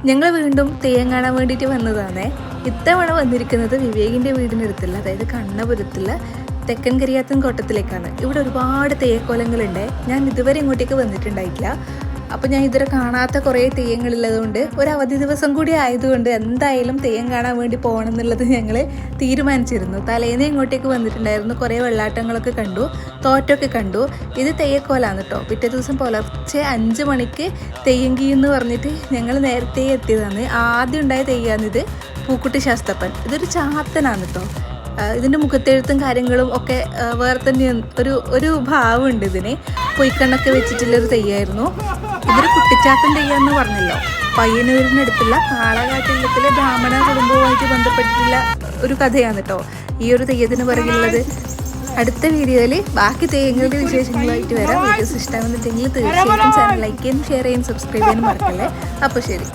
ഞങ്ങൾ വീണ്ടും തെയ്യം കാണാൻ വേണ്ടിയിട്ട് വന്നതാണ്. ഇത്തവണ വന്നിരിക്കുന്നത് വിവേകിൻ്റെ വീടിനടുത്തുള്ള, അതായത് കണ്ണപുരത്തുള്ള തെക്കൻ കരിയാത്തൻ കോട്ടത്തിലേക്കാണ്. ഇവിടെ ഒരുപാട് തെയ്യക്കോലങ്ങളുണ്ട്. ഞാൻ ഇതുവരെ ഇങ്ങോട്ടേക്ക് വന്നിട്ടുണ്ടായിട്ടില്ല. അപ്പോൾ ഞാൻ ഇതുവരെ കാണാത്ത കുറേ തെയ്യങ്ങളുള്ളതുകൊണ്ട് ഒരു അവധി ദിവസം കൂടി ആയതുകൊണ്ട് എന്തായാലും തെയ്യം കാണാൻ വേണ്ടി പോകണം എന്നുള്ളത് ഞങ്ങൾ തീരുമാനിച്ചിരുന്നു. തലേന്നേ ഇങ്ങോട്ടേക്ക് വന്നിട്ടുണ്ടായിരുന്നു. കുറേ വെള്ളാട്ടങ്ങളൊക്കെ കണ്ടു, തോറ്റൊക്കെ കണ്ടു. ഇത് തെയ്യക്കോലാണ് കേട്ടോ. പിറ്റേ ദിവസം പുലർച്ചെ 5 മണിക്ക് തെയ്യങ്കി എന്ന് പറഞ്ഞിട്ട് ഞങ്ങൾ നേരത്തെ എത്തിയതാണ്. ആദ്യം ഉണ്ടായ തെയ്യാണിത്, പൂക്കുട്ടി ശാസ്തപ്പൻ. ഇതൊരു ചാത്തനാണ് കേട്ടോ. ഇതിൻ്റെ മുഖത്തെഴുത്തും കാര്യങ്ങളും ഒക്കെ വേറെ തന്നെ ഒരു ഭാവമുണ്ട് ഇതിന്. പൊയ്ക്കണ്ണൊക്കെ വെച്ചിട്ടുള്ളൊരു തെയ്യായിരുന്നു. ഇതൊരു കുട്ടിച്ചാത്തൻ തെയ്യാന്ന് പറഞ്ഞല്ലോ. പയ്യന്നൂരിനടുത്തുള്ള കാളകാട്ടില്ലത്തിലെ ബ്രാഹ്മണ കുടുംബവുമായിട്ട് ബന്ധപ്പെട്ടിട്ടുള്ള ഒരു കഥയാണ് കേട്ടോ ഈ ഒരു തെയ്യത്തിന് പുറകിലുള്ളത്. അടുത്ത വീഡിയോയിൽ ബാക്കി തെയ്യങ്ങളുടെ വിശേഷങ്ങളുമായിട്ട് വരാം. വീഡിയോസ് ഇഷ്ടമാണെന്നുണ്ടെങ്കിൽ തീർച്ചയായിട്ടും ചാനൽ ലൈക്ക് ചെയ്യാനും ഷെയർ ചെയ്യാനും സബ്സ്ക്രൈബ് ചെയ്യാനും മറക്കല്ലേ. അപ്പോൾ ശരി.